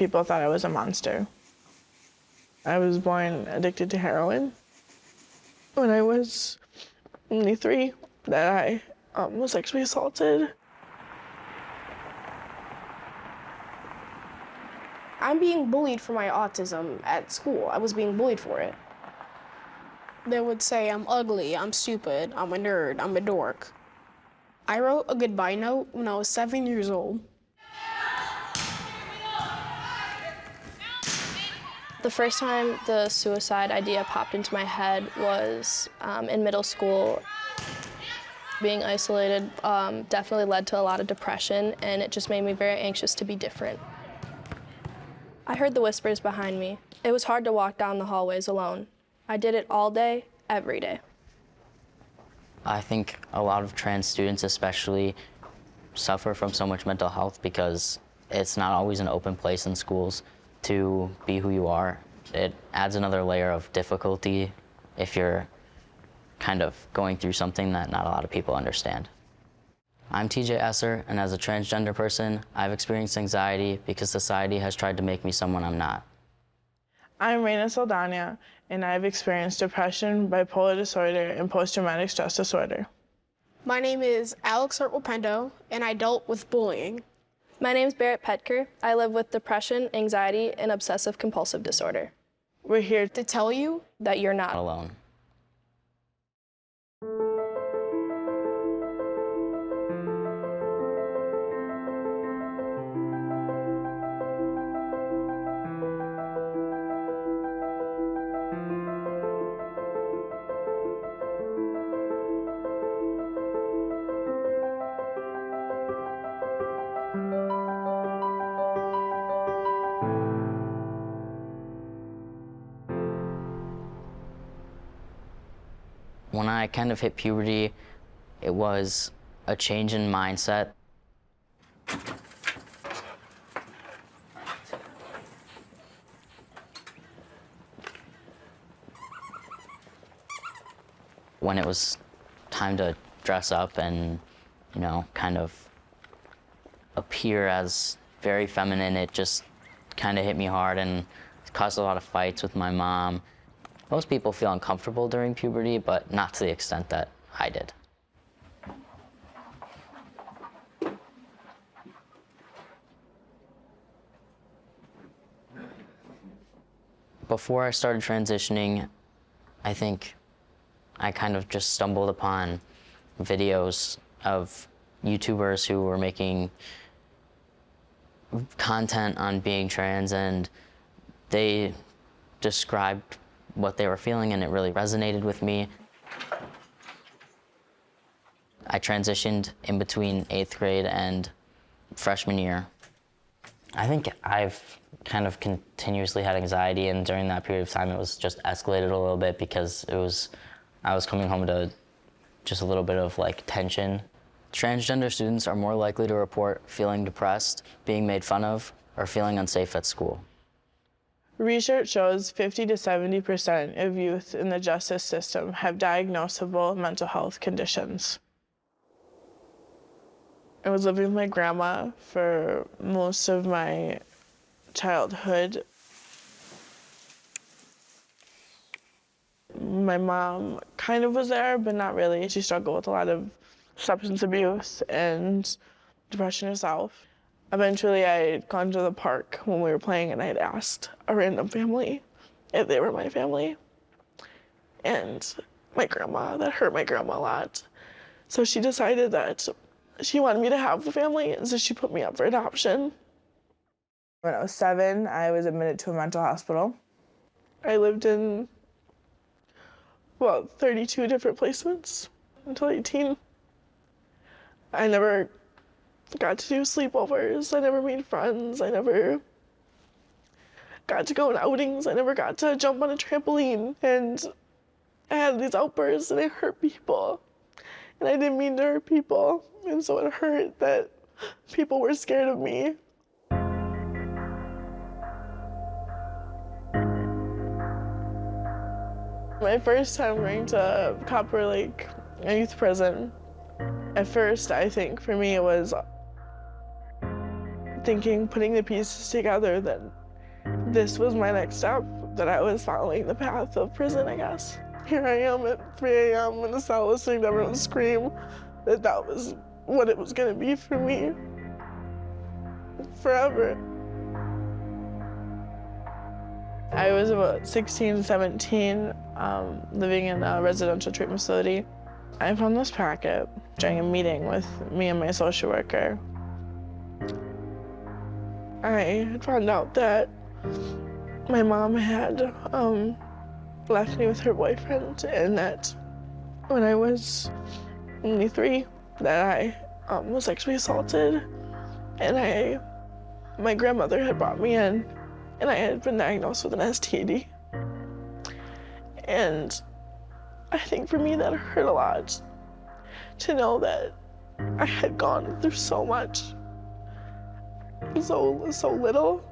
people thought I was a monster. I was born addicted to heroin. When I was only 3, that I was sexually assaulted. I'm being bullied for my autism at school. I was being bullied for it. They would say I'm ugly, I'm stupid, I'm a nerd, I'm a dork. I wrote a goodbye note when I was 7 years old. The first time the suicide idea popped into my head was in middle school. Being isolated definitely led to a lot of depression, and it just made me very anxious to be different. I heard the whispers behind me. It was hard to walk down the hallways alone. I did it all day, every day. I think a lot of trans students especially suffer from so much mental health because it's not always an open place in schools to be who you are. It adds another layer of difficulty if you're kind of going through something that not a lot of people understand. I'm TJ Esser, and as a transgender person, I've experienced anxiety because society has tried to make me someone I'm not. I'm Reina Saldana, and I've experienced depression, bipolar disorder, and post-traumatic stress disorder. My name is Alex Hartwell-Pendo, and I dealt with bullying. My name's Barrett Petker. I live with depression, anxiety, and obsessive-compulsive disorder. We're here To tell you That you're not Not alone. When I kind of hit puberty, it was a change in mindset. When it was time to dress up and, you know, kind of appear as very feminine, it just kind of hit me hard and caused a lot of fights with my mom. Most people feel uncomfortable during puberty, but not to the extent that I did. Before I started transitioning, I think I kind of just stumbled upon videos of YouTubers who were making content on being trans, and they described what they were feeling, and it really resonated with me. I transitioned in between 8th grade and freshman year. I think I've kind of continuously had anxiety, and during that period of time it was just escalated a little bit because I was coming home to just a little bit of like tension. Transgender students are more likely to report feeling depressed, being made fun of, or feeling unsafe at school. Research shows 50 to 70% of youth in the justice system have diagnosable mental health conditions. I was living with my grandma for most of my childhood. My mom kind of was there, but not really. She struggled with a lot of substance abuse and depression herself. Eventually, I had gone to the park when we were playing, and I had asked a random family if they were my family. And my grandma, that hurt my grandma a lot. So she decided that she wanted me to have a family, and so she put me up for adoption. When I was 7, I was admitted to a mental hospital. I lived in, 32 different placements until 18. I never got to do sleepovers. I never made friends. I never got to go on outings. I never got to jump on a trampoline. And I had these outbursts and I hurt people. And I didn't mean to hurt people. And so it hurt that people were scared of me. My first time going to Copper Lake, a youth prison, at first I think for me it was thinking, putting the pieces together, that this was my next step, that I was following the path of prison, I guess. Here I am at 3 a.m. in a cell listening to everyone scream that was what it was gonna be for me forever. I was about 16, 17, living in a residential treatment facility. I found this packet during a meeting with me and my social worker. I found out that my mom had left me with her boyfriend, and that when I was only 3, that I was sexually assaulted, and my grandmother had brought me in, and I had been diagnosed with an STD. And I think for me that hurt a lot, to know that I had gone through so much, so little.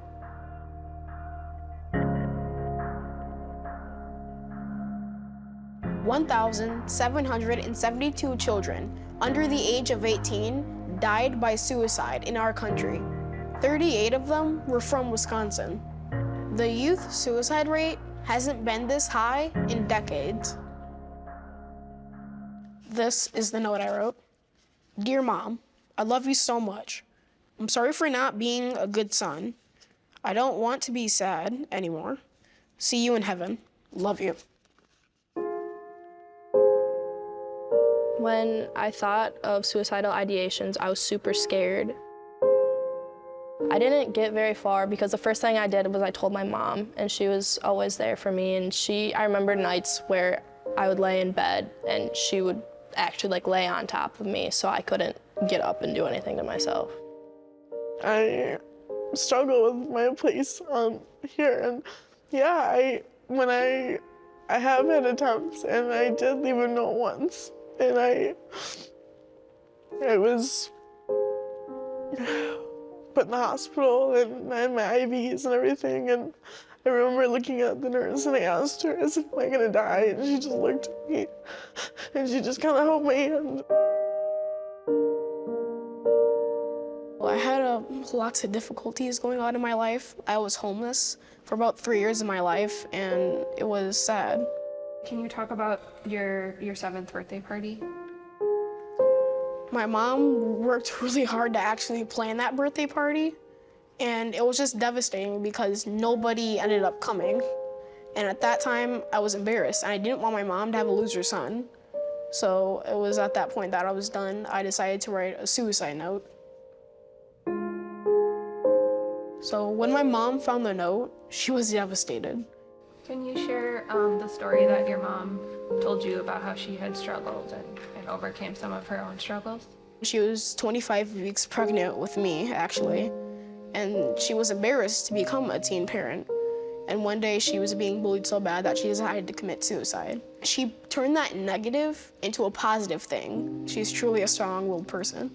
$1,772 children under the age of 18 died by suicide in our country. 38 of them were from Wisconsin. The youth suicide rate hasn't been this high in decades. This is the note I wrote. Dear Mom, I love you so much. I'm sorry for not being a good son. I don't want to be sad anymore. See you in heaven. Love you. When I thought of suicidal ideations, I was super scared. I didn't get very far because the first thing I did was I told my mom, and she was always there for me. And I remember nights where I would lay in bed and she would actually lay on top of me so I couldn't get up and do anything to myself. I struggle with my place here, and yeah, when I have had attempts, and I did leave a note once, and I was put in the hospital, and I had my IVs and everything, and I remember looking at the nurse and I asked her, I said, am I gonna die? And she just looked at me and she just kind of held my hand. I had lots of difficulties going on in my life. I was homeless for about 3 years of my life, and it was sad. Can you talk about your 7th birthday party? My mom worked really hard to actually plan that birthday party, and it was just devastating because nobody ended up coming. And at that time, I was embarrassed, and I didn't want my mom to have a loser son. So it was at that point that I was done. I decided to write a suicide note. So when my mom found the note, she was devastated. Can you share the story that your mom told you about how she had struggled and overcame some of her own struggles? She was 25 weeks pregnant with me, actually, and she was embarrassed to become a teen parent. And one day she was being bullied so bad that she decided to commit suicide. She turned that negative into a positive thing. She's truly a strong-willed person.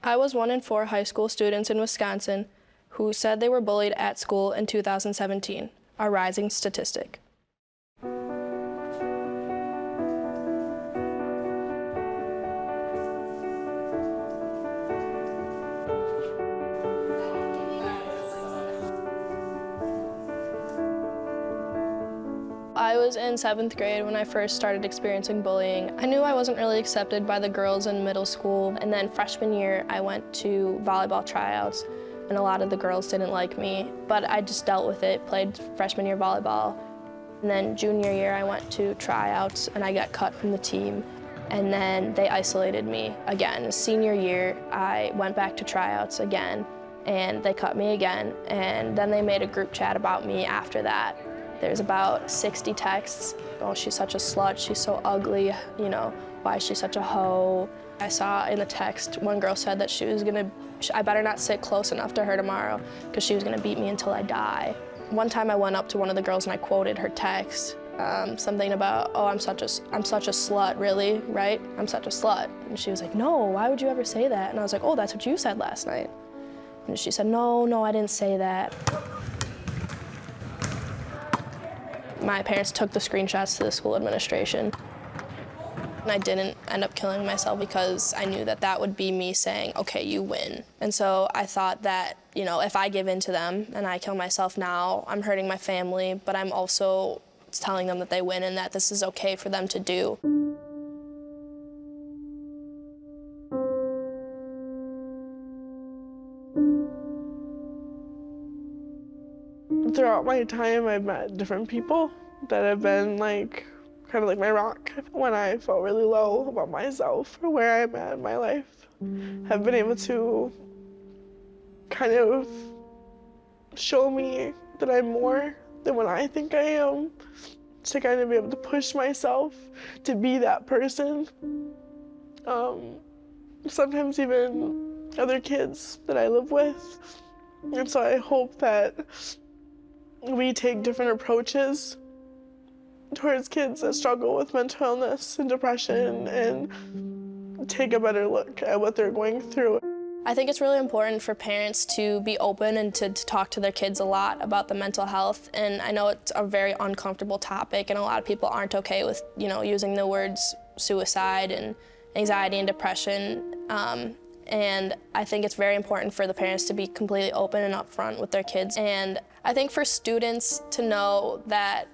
I was 1 in 4 high school students in Wisconsin who said they were bullied at school in 2017, a rising statistic. I was in 7th grade when I first started experiencing bullying. I knew I wasn't really accepted by the girls in middle school, and then freshman year I went to volleyball tryouts, and a lot of the girls didn't like me, but I just dealt with it, played freshman year volleyball. And then junior year I went to tryouts and I got cut from the team, and then they isolated me again. Senior year I went back to tryouts again, and they cut me again, and then they made a group chat about me after that. There's about 60 texts. Oh, she's such a slut, she's so ugly, you know, why is she such a hoe? I saw in the text, one girl said that I better not sit close enough to her tomorrow because she was gonna beat me until I die. One time I went up to one of the girls and I quoted her text, something about, oh, I'm such a slut, really, right? I'm such a slut. And she was like, no, why would you ever say that? And I was like, oh, that's what you said last night. And she said, no, I didn't say that. My parents took the screenshots to the school administration. And I didn't end up killing myself because I knew that that would be me saying, okay, you win. And so I thought that, you know, if I give in to them and I kill myself now, I'm hurting my family, but I'm also telling them that they win and that this is okay for them to do. Throughout my time, I've met different people that have been like, kind of like my rock. When I felt really low about myself or where I'm at in my life, have been able to kind of show me that I'm more than what I think I am, to kind of be able to push myself to be that person. Sometimes even other kids that I live with. And so I hope that we take different approaches towards kids that struggle with mental illness and depression and take a better look at what they're going through. I think it's really important for parents to be open and to talk to their kids a lot about the mental health. And I know it's a very uncomfortable topic and a lot of people aren't okay with, you know, using the words suicide and anxiety and depression. And I think it's very important for the parents to be completely open and upfront with their kids. And I think for students to know that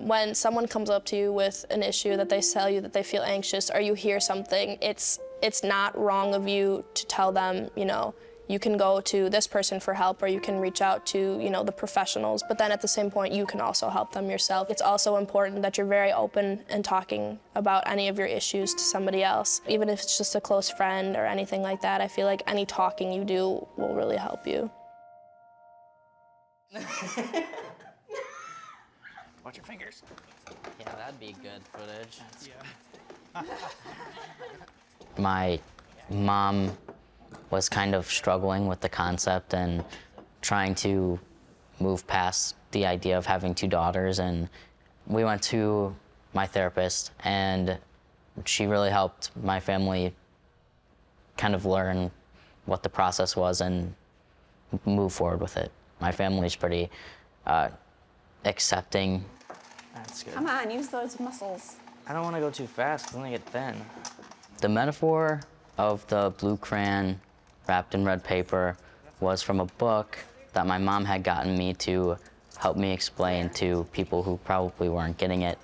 when someone comes up to you with an issue that they tell you that they feel anxious or you hear something, it's not wrong of you to tell them, you know, you can go to this person for help or you can reach out to, you know, the professionals, but then at the same point you can also help them yourself. It's also important that you're very open and talking about any of your issues to somebody else, even if it's just a close friend or anything like that. I feel like any talking you do will really help you. Watch your fingers. Yeah, that'd be good footage. Yeah. My mom was kind of struggling with the concept and trying to move past the idea of having two daughters, and we went to my therapist and she really helped my family kind of learn what the process was and move forward with it. My family's pretty accepting. That's good. Come on, use those muscles. I don't want to go too fast because then I get thin. The metaphor of the blue crayon wrapped in red paper was from a book that my mom had gotten me to help me explain to people who probably weren't getting it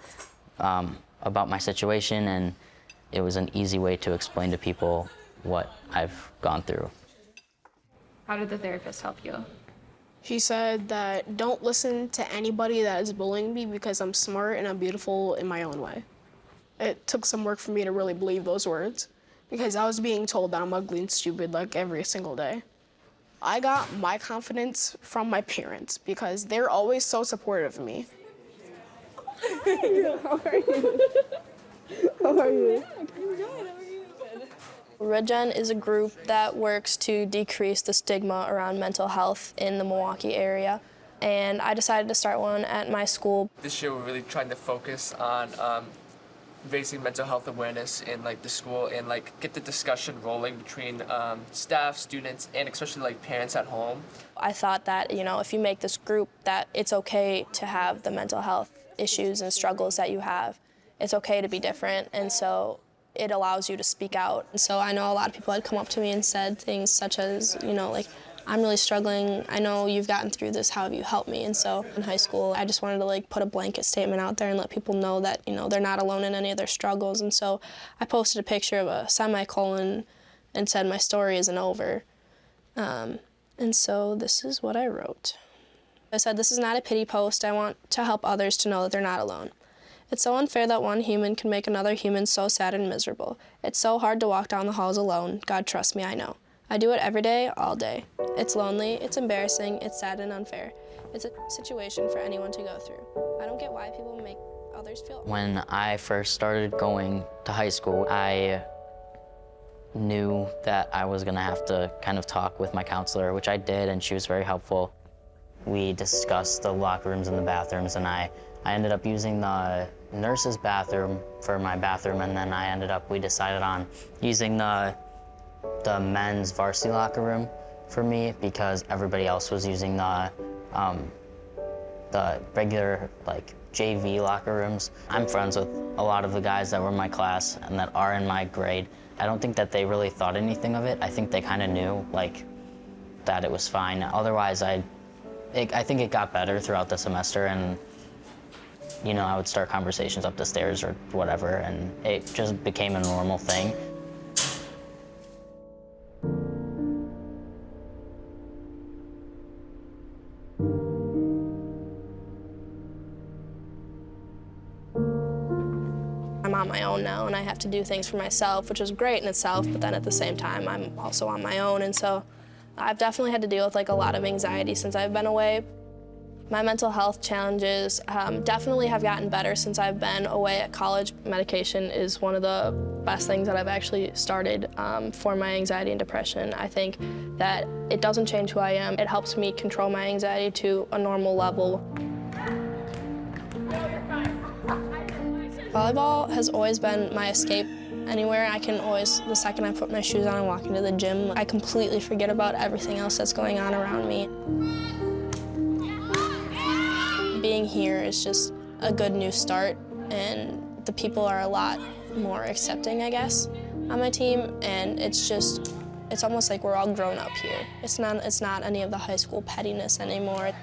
about my situation, and it was an easy way to explain to people what I've gone through. How did the therapist help you? She said that don't listen to anybody that is bullying me because I'm smart and I'm beautiful in my own way. It took some work for me to really believe those words because I was being told that I'm ugly and stupid like every single day. I got my confidence from my parents because they're always so supportive of me. How are you? How are you? RedGen is a group that works to decrease the stigma around mental health in the Milwaukee area. And I decided to start one at my school. This year we're really trying to focus on raising mental health awareness in like the school and like get the discussion rolling between staff, students, and especially like parents at home. I thought that, you know, if you make this group that it's okay to have the mental health issues and struggles that you have. It's okay to be different, and so it allows you to speak out. And so I know a lot of people had come up to me and said things such as, you know, like, I'm really struggling. I know you've gotten through this. How have you helped me? And so in high school, I just wanted to like put a blanket statement out there and let people know that, you know, they're not alone in any of their struggles. And so I posted a picture of a semicolon and said, my story isn't over. And so this is what I wrote. I said, this is not a pity post. I want to help others to know that they're not alone. It's so unfair that one human can make another human so sad and miserable. It's so hard to walk down the halls alone. God, trust me, I know. I do it every day, all day. It's lonely, it's embarrassing, it's sad and unfair. It's a situation for anyone to go through. I don't get why people make others feel. When I first started going to high school, I knew that I was gonna have to kind of talk with my counselor, which I did, and she was very helpful. We discussed the locker rooms and the bathrooms, and I ended up using the nurse's bathroom for my bathroom, and then we decided on using the men's varsity locker room for me because everybody else was using the the regular like JV locker rooms. I'm friends with a lot of the guys that were in my class and that are in my grade. I don't think that they really thought anything of it. I think they kind of knew like that it was fine. Otherwise, I think it got better throughout the semester, and you know, I would start conversations up the stairs or whatever, and it just became a normal thing. I'm on my own now, and I have to do things for myself, which is great in itself, but then at the same time, I'm also on my own, and so I've definitely had to deal with like a lot of anxiety since I've been away. My mental health challenges definitely have gotten better since I've been away at college. Medication is one of the best things that I've actually started for my anxiety and depression. I think that it doesn't change who I am. It helps me control my anxiety to a normal level. Volleyball has always been my escape. Anywhere I can always, the second I put my shoes on and walk into the gym, I completely forget about everything else that's going on around me. Being here is just a good new start, and the people are a lot more accepting, I guess, on my team, and it's almost like we're all grown up here. It's not any of the high school pettiness anymore.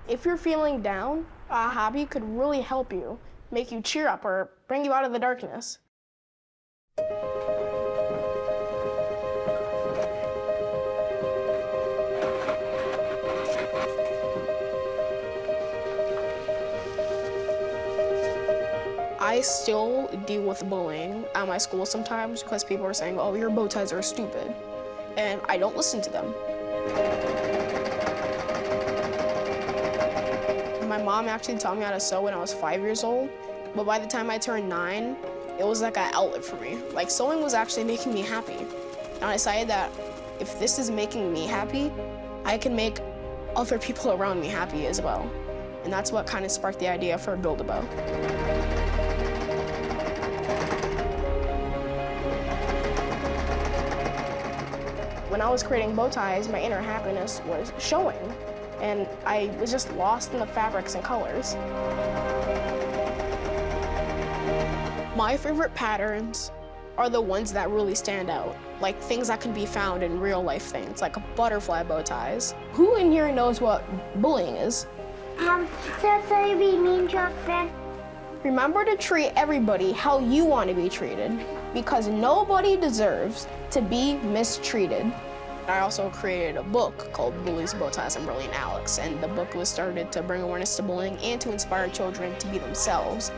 If you're feeling down, a hobby could really help you, make you cheer up or bring you out of the darkness. I still deal with bullying at my school sometimes because people are saying, oh, your bow ties are stupid, and I don't listen to them. My mom actually taught me how to sew when I was 5 years old, but by the time I turned 9, it was like an outlet for me. Like, sewing was actually making me happy. And I decided that if this is making me happy, I can make other people around me happy as well. And that's what kind of sparked the idea for Build-A-Bow. When I was creating bow ties, my inner happiness was showing, and I was just lost in the fabrics and colors. My favorite patterns are the ones that really stand out, like things that can be found in real life things, like butterfly bow ties. Who in here knows what bullying is? So we mean to a friend. Remember to treat everybody how you want to be treated, because nobody deserves to be mistreated. I also created a book called Bullies, Bow Ties, and Brilliant Alex, and the book was started to bring awareness to bullying and to inspire children to be themselves.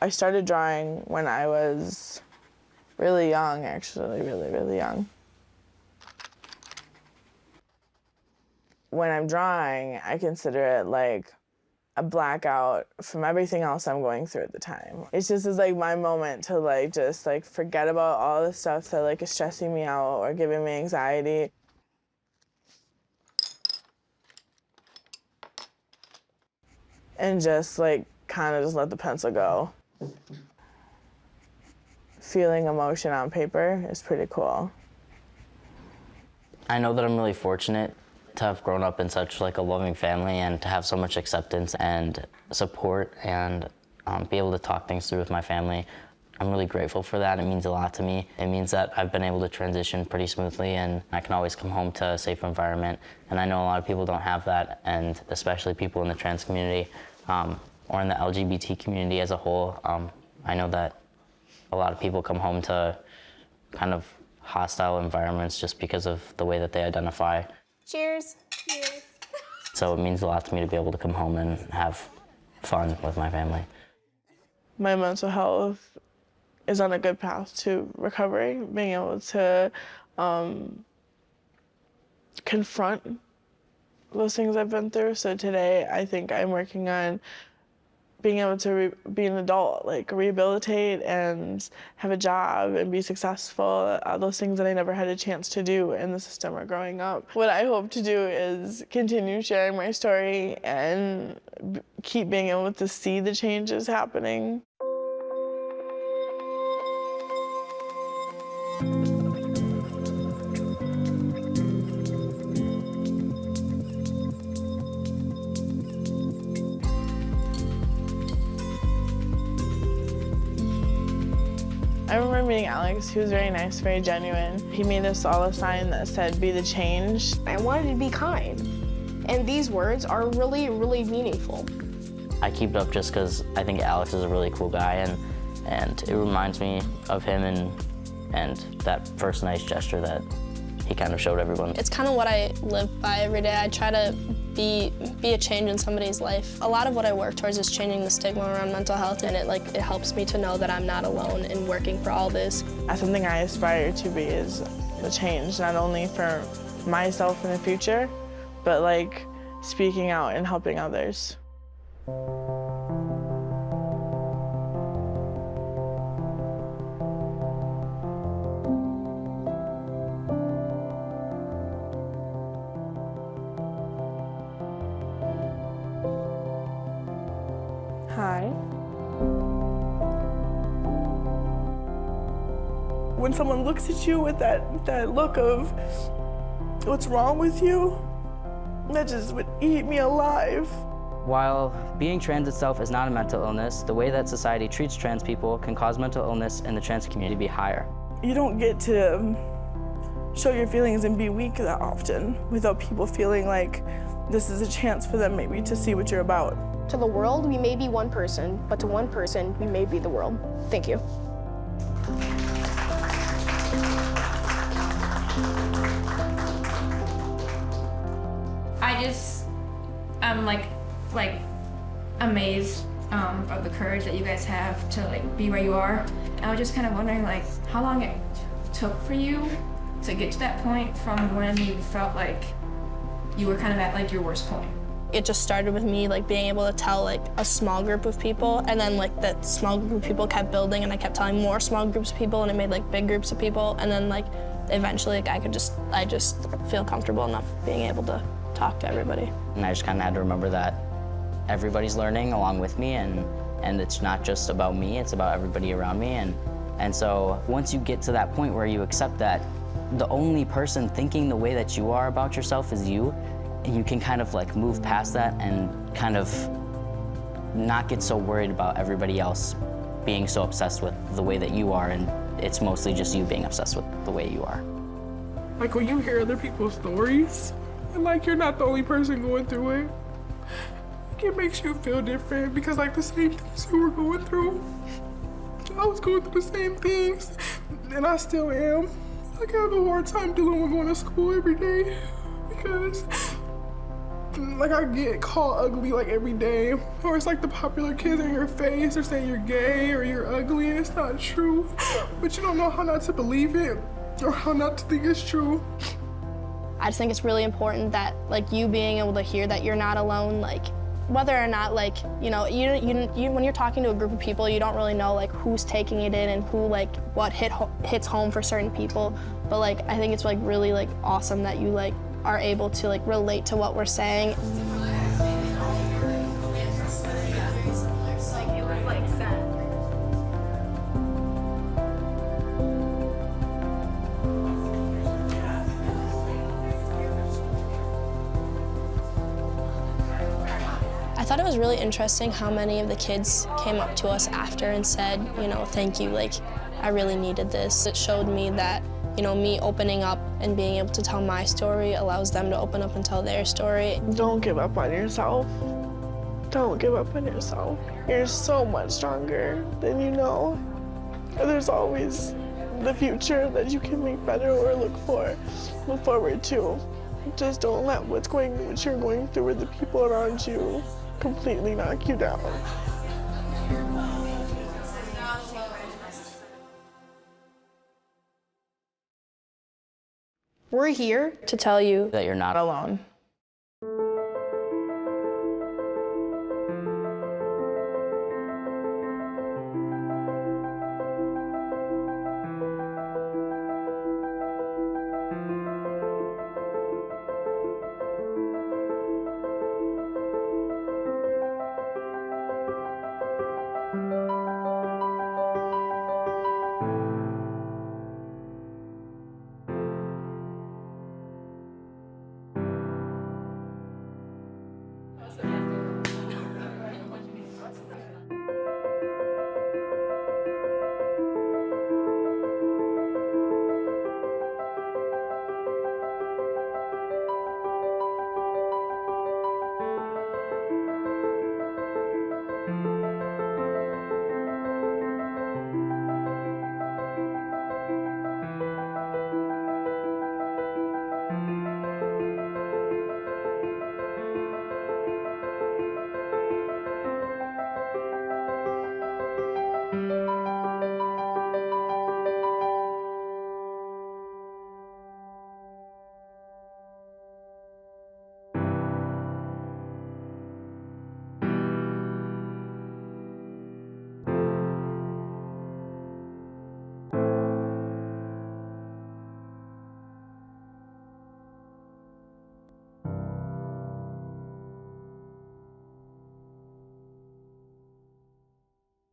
I started drawing when I was really young, actually, really young. When I'm drawing, I consider it like a blackout from everything else I'm going through at the time. It's just is like my moment to like just like forget about all the stuff that like is stressing me out or giving me anxiety. And just like kind of just let the pencil go. Feeling emotion on paper is pretty cool. I know that I'm really fortunate to have grown up in such like a loving family and to have so much acceptance and support and be able to talk things through with my family. I'm really grateful for that. It means a lot to me. It means that I've been able to transition pretty smoothly and I can always come home to a safe environment. And I know a lot of people don't have that, and especially people in the trans community or in the LGBT community as a whole. I know that a lot of people come home to kind of hostile environments just because of the way that they identify. Cheers. Cheers. So it means a lot to me to be able to come home and have fun with my family. My mental health is on a good path to recovery, being able to confront those things I've been through. So today, I think I'm working on being able to be an adult, like rehabilitate and have a job and be successful, those things that I never had a chance to do in the system or growing up. What I hope to do is continue sharing my story and keep being able to see the changes happening. I remember meeting Alex. He was very nice, very genuine. He made us all a sign that said, "Be the change." I wanted to be kind. And these words are really, really meaningful. I keep it up just because I think Alex is a really cool guy, and it reminds me of him and that first nice gesture that he kind of showed everyone. It's kind of what I live by every day. I try to be a change in somebody's life. A lot of what I work towards is changing the stigma around mental health, and it helps me to know that I'm not alone in working for all this. That's something I aspire to be, is the change, not only for myself in the future, but like speaking out and helping others. Hi. When someone looks at you with that look of what's wrong with you, that just would eat me alive. While being trans itself is not a mental illness, the way that society treats trans people can cause mental illness in the trans community to be higher. You don't get to show your feelings and be weak that often without people feeling like this is a chance for them maybe to see what you're about. To the world, we may be one person, but to one person, we may be the world. Thank you. I'm like amazed of the courage that you guys have to like be where you are. I was just kind of wondering like how long it took for you to get to that point from when you felt like you were kind of at like your worst point. It just started with me like being able to tell like a small group of people, and then like that small group of people kept building, and I kept telling more small groups of people, and it made like big groups of people, and then like eventually like I just feel comfortable enough being able to talk to everybody. And I just kind of had to remember that everybody's learning along with me, and it's not just about me, it's about everybody around me. And so once you get to that point where you accept that the only person thinking the way that you are about yourself is you can kind of like move past that and kind of not get so worried about everybody else being so obsessed with the way that you are, and it's mostly just you being obsessed with the way you are. Like when you hear other people's stories, and like you're not the only person going through it, it makes you feel different because like the same things you were going through, I was going through the same things, and I still am. Like I have a hard time dealing with going to school every day because like I get called ugly like every day, or it's like the popular kids in your face are saying you're gay or you're ugly, and it's not true, but you don't know how not to believe it or how not to think it's true. I just think it's really important that like you being able to hear that you're not alone, like whether or not like, you know, you when you're talking to a group of people, you don't really know like who's taking it in and who like what hits home for certain people, but like I think it's like really like awesome that you like are able to like relate to what we're saying. I thought it was really interesting how many of the kids came up to us after and said, you know, thank you, like, I really needed this. It showed me that, you know, me opening up and being able to tell my story allows them to open up and tell their story. Don't give up on yourself. Don't give up on yourself. You're so much stronger than you know. There's always the future that you can make better or look forward to. Just don't let what you're going through with the people around you completely knock you down. We're here To tell you That you're not Alone.